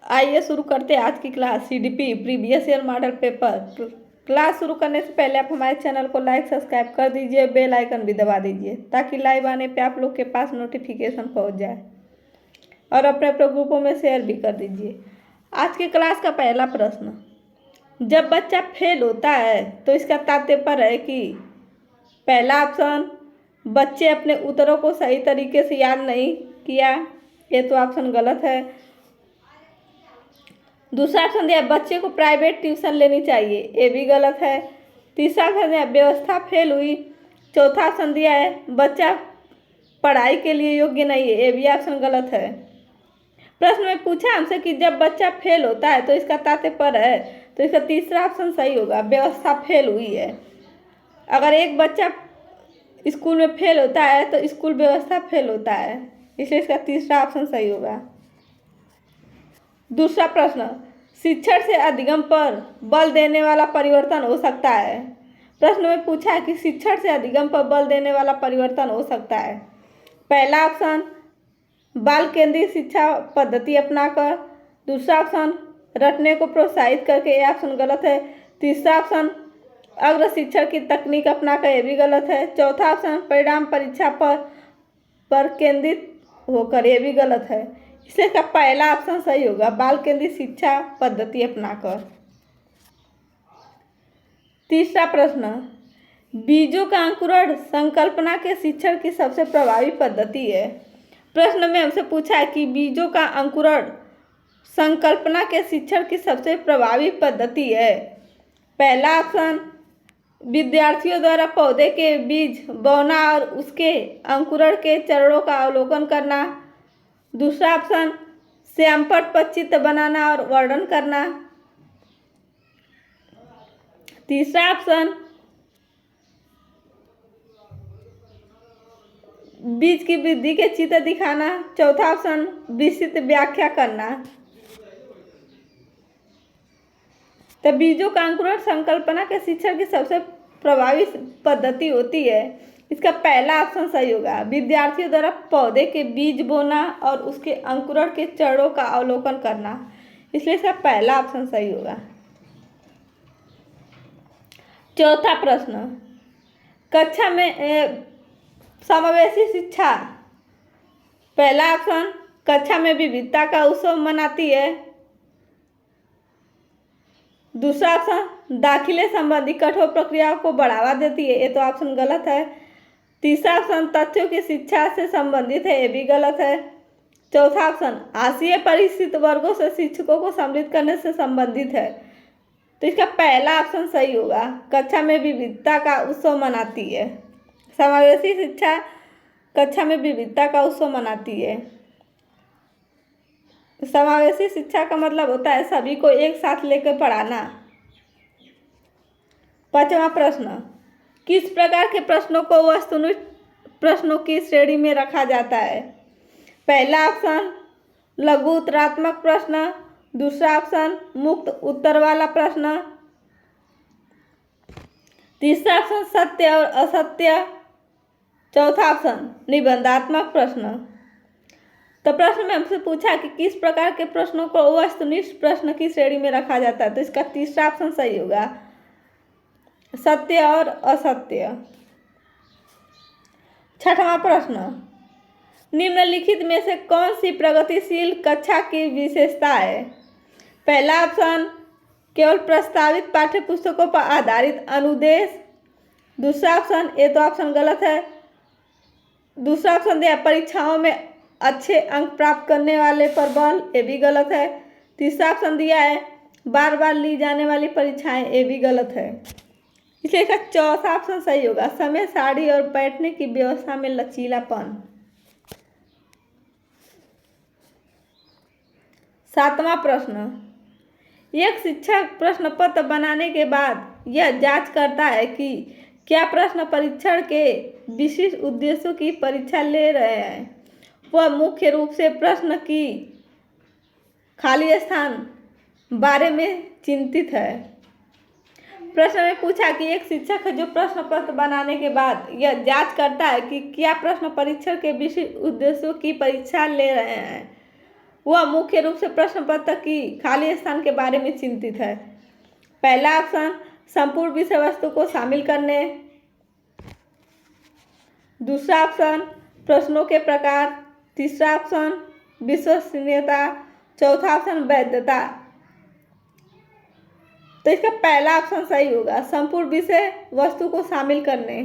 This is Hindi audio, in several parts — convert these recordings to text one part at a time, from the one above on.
आइए शुरू करते हैं आज की class. CDP previous year model paper. Class शुरू करने से पहले आप हमारे चैनल को लाइक सब्सक्राइब कर दीजिए, बेल आइकन भी दबा दीजिए ताकि लाइव आने पे आप लोग के पास नोटिफिकेशन पहुंच जाए और अपने अपने ग्रुपों में शेयर भी कर दीजिए। आज की क्लास का पहला प्रश्न, जब बच्चा फेल होता है तो इसका तात्पर्य है कि पहला ऑप्शन, बच्चे अपने उत्तरों को सही तरीके से याद नहीं किया, ये तो ऑप्शन गलत है। दूसरा ऑप्शन दिया बच्चे को प्राइवेट ट्यूशन लेनी चाहिए, ये भी गलत है। तीसरा ऑप्शन दिया व्यवस्था फेल हुई। चौथा ऑप्शन दिया है बच्चा पढ़ाई के लिए योग्य नहीं है, ये भी ऑप्शन गलत है। प्रश्न में पूछा हमसे कि जब बच्चा फेल होता है तो इसका तात्पर्य है, तो इसका तीसरा ऑप्शन सही होगा, व्यवस्था फेल हुई है। अगर एक बच्चा स्कूल में फेल होता है तो स्कूल व्यवस्था फेल होता है, इसलिए इसका तीसरा ऑप्शन सही होगा। दूसरा प्रश्न, शिक्षण से अधिगम पर बल देने वाला परिवर्तन हो सकता है। प्रश्न में पूछा है कि शिक्षण से अधिगम पर बल देने वाला परिवर्तन हो सकता है। पहला ऑप्शन, बाल केंद्रित शिक्षा पद्धति अपनाकर। दूसरा ऑप्शन, रटने को प्रोत्साहित करके, ये ऑप्शन गलत है। तीसरा ऑप्शन, अग्र शिक्षण की तकनीक अपनाकर, ये भी गलत है। चौथा ऑप्शन, परिणाम परीक्षा पर केंद्रित होकर, ये भी गलत है। इसलिए इसका पहला ऑप्शन सही होगा, बाल केंद्रित शिक्षा पद्धति अपनाकर। तीसरा प्रश्न, बीजों का अंकुरण संकल्पना के शिक्षण की सबसे प्रभावी पद्धति है। प्रश्न में हमसे पूछा है कि बीजों का अंकुरण संकल्पना के शिक्षण की सबसे प्रभावी पद्धति है। पहला ऑप्शन, विद्यार्थियों द्वारा पौधे के बीज बोना और उसके अंकुरण के चरणों का अवलोकन करना। दूसरा ऑप्शन, श्यामपट्ट पर चित्र बनाना और वर्णन करना। तीसरा ऑप्शन, बीज की वृद्धि के चित्र दिखाना। चौथा ऑप्शन, विस्तृत व्याख्या करना। तो बीजों का अंकुरण संकल्पना के शिक्षण की सबसे प्रभावी पद्धति होती है, इसका पहला ऑप्शन सही होगा, विद्यार्थियों द्वारा पौधे के बीज बोना और उसके अंकुरण के चरणों का अवलोकन करना, इसलिए इसका पहला ऑप्शन सही होगा। चौथा प्रश्न, कक्षा में समावेशी शिक्षा। पहला ऑप्शन, कक्षा में विविधता का उत्सव मनाती है। दूसरा ऑप्शन, दाखिले संबंधी कठोर प्रक्रियाओं को बढ़ावा देती है, ये तो ऑप्शन गलत है। तीसरा ऑप्शन, तथ्यों की शिक्षा से संबंधित है, ये भी गलत है। चौथा ऑप्शन, आवासीय परिस्थित वर्गों से शिक्षकों को सम्मिलित करने से संबंधित है, तो इसका पहला ऑप्शन सही होगा, कक्षा में विविधता का उत्सव मनाती है। समावेशी शिक्षा कक्षा में विविधता का उत्सव मनाती है। समावेशी शिक्षा का मतलब होता है सभी को एक साथ लेकर पढ़ाना। पांचवा प्रश्न, किस प्रकार के प्रश्नों को वस्तुनिष्ठ प्रश्नों की श्रेणी में रखा जाता है। पहला ऑप्शन, लघु उत्तरात्मक प्रश्न। दूसरा ऑप्शन, मुक्त उत्तर वाला प्रश्न। तीसरा ऑप्शन, सत्य और असत्य। चौथा ऑप्शन, निबंधात्मक प्रश्न। तो प्रश्न में हमसे पूछा कि किस प्रकार के प्रश्नों को वस्तुनिष्ठ प्रश्न की श्रेणी में रखा जाता है, तो इसका तीसरा ऑप्शन सही होगा, सत्य और असत्य। छठवां प्रश्न, निम्नलिखित में से कौन सी प्रगतिशील कक्षा की विशेषता है। पहला ऑप्शन, केवल प्रस्तावित पाठ्य पुस्तकों पर आधारित अनुदेश। दूसरा ऑप्शन, ये तो ऑप्शन गलत है। दूसरा ऑप्शन दिया परीक्षाओं में अच्छे अंक प्राप्त करने वाले पर बल, ये भी गलत है। तीसरा ऑप्शन दिया है बार बार ली जाने वाली परीक्षाएं, ये भी गलत है, इसलिए इसका चौथा ऑप्शन सही होगा, समय सारणी और बैठने की व्यवस्था में लचीलापन। सातवां प्रश्न, एक शिक्षक प्रश्न पत्र बनाने के बाद यह जांच करता है कि क्या प्रश्न परीक्षण के विशिष्ट उद्देश्यों की परीक्षा ले रहे हैं, वह मुख्य रूप से प्रश्न की खाली स्थान बारे में चिंतित है। प्रश्न में पूछा कि एक शिक्षक है जो प्रश्न पत्र बनाने के बाद यह जांच करता है कि क्या प्रश्न परीक्षण के विशिष्ट उद्देश्यों की परीक्षा ले रहे हैं, वह मुख्य रूप से प्रश्न पत्र की खाली स्थान के बारे में चिंतित है। पहला ऑप्शन संपूर्ण विषय वस्तु को शामिल करने, दूसरा ऑप्शन प्रश्नों के प्रकार, तीसरा ऑप्शन विश्वसनीयता, चौथा ऑप्शन वैधता। तो इसका पहला ऑप्शन सही होगा, संपूर्ण विषय वस्तु को शामिल करने।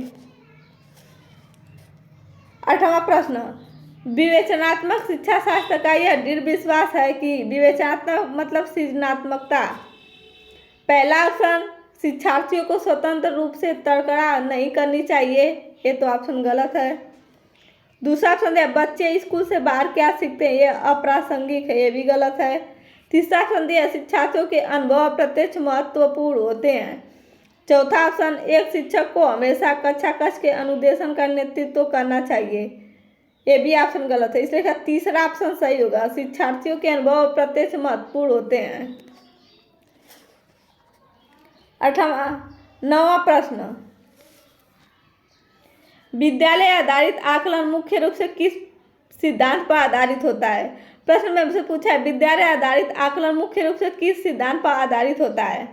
8वां प्रश्न, विवेचनात्मक शिक्षा शास्त्र का यह दृढ़ विश्वास है कि विवेचनात्मक मतलब सृजनात्मकता। पहला ऑप्शन शिक्षार्थियों को स्वतंत्र रूप से तर्कड़ा नहीं करनी चाहिए, ये तो ऑप्शन गलत है। दूसरा ऑप्शन है बच्चे स्कूल से बाहर क्या सीखते हैं, ये अप्रासंगिक है, ये भी गलत है। तीसरा ऑप्शन दिया शिक्षार्थियों के अनुभव प्रत्यक्ष महत्वपूर्ण होते हैं। चौथा ऑप्शन एक शिक्षक को हमेशा कक्षा कक्ष के अनुदेशन का नेतृत्व करना चाहिए, ये भी ऑप्शन गलत है, इसलिए तीसरा ऑप्शन सही होगा, शिक्षार्थियों के अनुभव प्रत्यक्ष महत्वपूर्ण होते हैं। 9वां प्रश्न, विद्यालय आधारित आकलन मुख्य रूप से किस सिद्धांत पर आधारित होता है। प्रश्न में हमसे पूछा है विद्यालय आधारित आकलन मुख्य रूप से किस सिद्धांत पर आधारित होता है।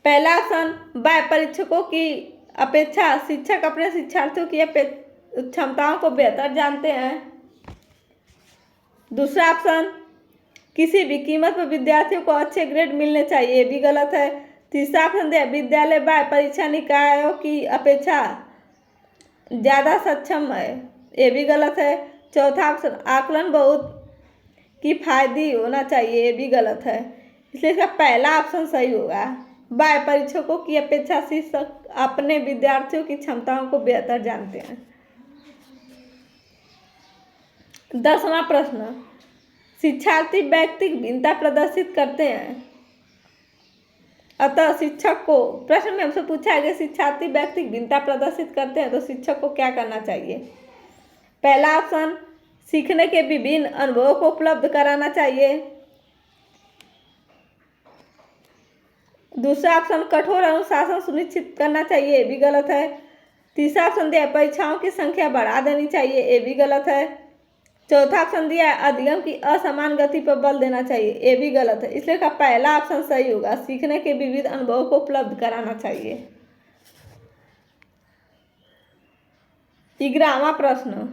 पहला ऑप्शन बाह्य परीक्षकों की अपेक्षा शिक्षक अपने शिक्षार्थियों की क्षमताओं को बेहतर जानते हैं। दूसरा ऑप्शन किसी भी कीमत पर विद्यार्थियों को अच्छे ग्रेड मिलने चाहिए, ये भी गलत है। तीसरा ऑप्शन है विद्यालय बाह्य परीक्षा निकायों की अपेक्षा ज़्यादा सक्षम है, ये भी गलत है। चौथा ऑप्शन आकलन बहुत किफायती होना चाहिए, ये भी गलत है, इसलिए इसका पहला ऑप्शन सही होगा, बाह्य परीक्षकों की अपेक्षा शिक्षक अपने विद्यार्थियों की क्षमताओं को बेहतर जानते हैं। 10वां प्रश्न, शिक्षार्थी व्यक्तिगत भिन्नता प्रदर्शित करते हैं, अतः शिक्षक को, प्रश्न में हमसे पूछा है कि शिक्षार्थी व्यक्तिगत भिन्नता प्रदर्शित करते हैं तो शिक्षक को क्या करना चाहिए। पहला ऑप्शन सीखने के विभिन्न अनुभवों को उपलब्ध कराना चाहिए। दूसरा ऑप्शन कठोर अनुशासन सुनिश्चित करना चाहिए, ये भी गलत है। तीसरा ऑप्शन दिया परीक्षाओं की संख्या बढ़ा देनी चाहिए, ये भी गलत है। चौथा ऑप्शन दिया है अधिगम की असमान गति पर बल देना चाहिए, ये भी गलत है, इसलिए का पहला ऑप्शन सही होगा, सीखने के विविध अनुभवों को उपलब्ध कराना चाहिए। 11वां प्रश्न,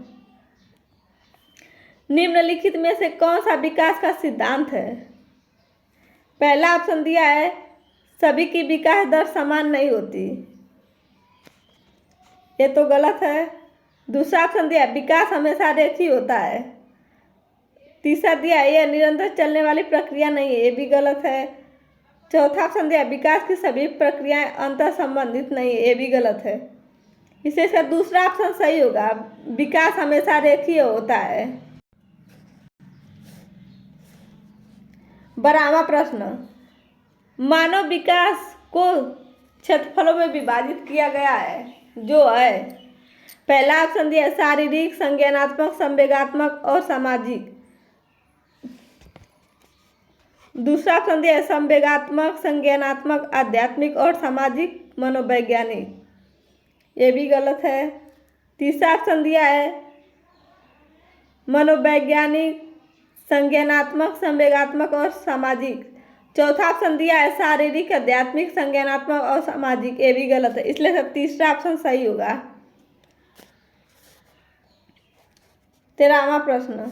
निम्नलिखित में से कौन सा विकास का सिद्धांत है। पहला ऑप्शन दिया है सभी की विकास दर समान नहीं होती, ये तो गलत है। दूसरा ऑप्शन दिया विकास हमेशा रेखीय होता है। तीसरा दिया यह निरंतर चलने वाली प्रक्रिया नहीं है, ये भी गलत है। चौथा ऑप्शन दिया विकास की सभी प्रक्रियाएं अंतर संबंधित नहीं है, ये भी गलत है, इसलिए इसका दूसरा ऑप्शन सही होगा, विकास हमेशा रेखीय होता है। 12वां प्रश्न, मानव विकास को क्षेत्रफलों में विभाजित किया गया है, जो है पहला ऑप्शन दिया शारीरिक, संज्ञानात्मक, संवेगात्मक और सामाजिक। दूसरा ऑप्शन दिया संवेगात्मक, संज्ञानात्मक, आध्यात्मिक और सामाजिक मनोवैज्ञानिक, ये भी गलत है। तीसरा ऑप्शन दिया है मनोवैज्ञानिक, संज्ञानात्मक, संवेगात्मक और सामाजिक। चौथा ऑप्शन दिया है शारीरिक, आध्यात्मिक, संज्ञानात्मक और सामाजिक, ये भी गलत है, इसलिए तीसरा ऑप्शन सही होगा। 13वां प्रश्न,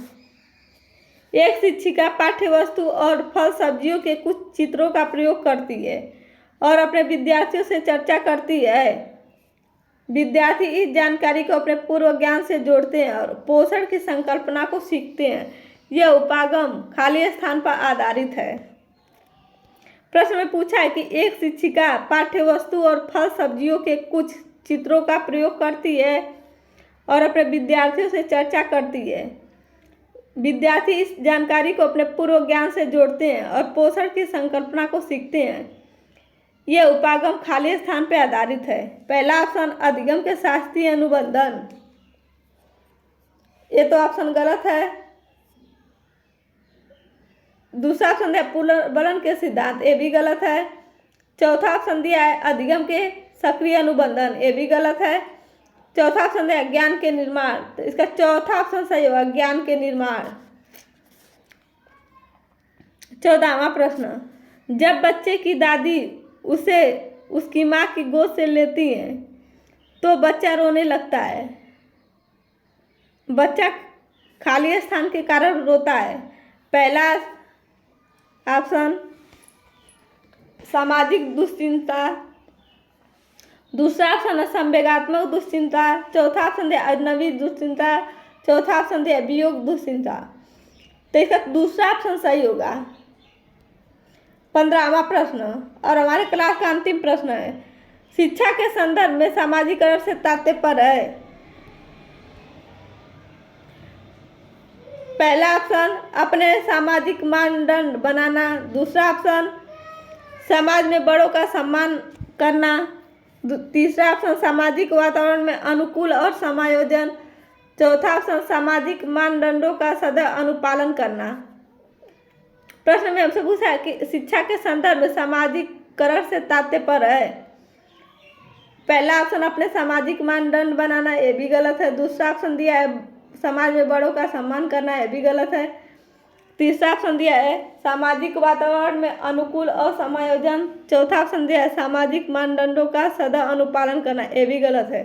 एक शिक्षिका पाठ्य वस्तु और फल सब्जियों के कुछ चित्रों का प्रयोग करती है और अपने विद्यार्थियों से चर्चा करती है। विद्यार्थी इस जानकारी को अपने पूर्व ज्ञान से जोड़ते हैं और पोषण की संकल्पना को सीखते हैं। यह उपागम खाली स्थान पर आधारित है। प्रश्न में पूछा है कि एक शिक्षिका पाठ्य वस्तु और फल सब्जियों के कुछ चित्रों का प्रयोग करती है और अपने विद्यार्थियों से चर्चा करती है। विद्यार्थी इस जानकारी को अपने पूर्व ज्ञान से जोड़ते हैं और पोषण की संकल्पना को सीखते हैं। यह उपागम खाली स्थान पर आधारित है। पहला ऑप्शन अधिगम के शास्त्रीय अनुबंधन, ये तो ऑप्शन गलत है। दूसरा ऑप्शन दिया पुनर्बलन के सिद्धांत, ये भी गलत है। चौथा ऑप्शन दिया है अधिगम के सक्रिय अनुबंधन, ये भी गलत है। चौथा ऑप्शन दिया ज्ञान के निर्माण, तो इसका चौथा ऑप्शन सही होगा, ज्ञान के निर्माण। 14वां प्रश्न, जब बच्चे की दादी उसे उसकी माँ की गोद से लेती है तो बच्चा रोने लगता है। बच्चा खाली स्थान के कारण रोता है। पहला ऑप्शन सामाजिक दुश्चिंता, दूसरा ऑप्शन है संवेगात्मक दुश्चिंता, चौथा ऑप्शन है अजनबी दुश्चिंता, चौथा ऑप्शन है वियोग दुश्चिंता। तो इसका दूसरा ऑप्शन सही होगा। 15वां प्रश्न और हमारे क्लास का अंतिम प्रश्न है, शिक्षा के संदर्भ में सामाजिकरण से तात्पर्य है। पहला ऑप्शन अपने सामाजिक मानदंड बनाना, दूसरा ऑप्शन समाज में बड़ों का सम्मान करना, तीसरा ऑप्शन सामाजिक वातावरण में अनुकूल और समायोजन, चौथा ऑप्शन सामाजिक मानदंडों का सदैव अनुपालन करना। प्रश्न में हमसे पूछा है कि शिक्षा के संदर्भ में सामाजिकरण से तात्पर्य है। पहला ऑप्शन अपने सामाजिक मानदंड बनाना, ये भी गलत है। दूसरा ऑप्शन दिया है समाज में बड़ों का सम्मान करना, ये भी गलत है। तीसरा ऑप्शन दिया है सामाजिक वातावरण में अनुकूल और समायोजन, चौथा ऑप्शन दिया है सामाजिक मानदंडों का सदा अनुपालन करना, ये भी गलत है।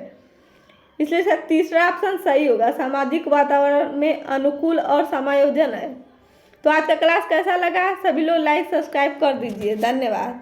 इसलिए सर तीसरा ऑप्शन सही होगा, सामाजिक वातावरण में अनुकूल और समायोजन है। तो आज का क्लास कैसा लगा? सभी लोग लाइक सब्सक्राइब कर दीजिए। धन्यवाद।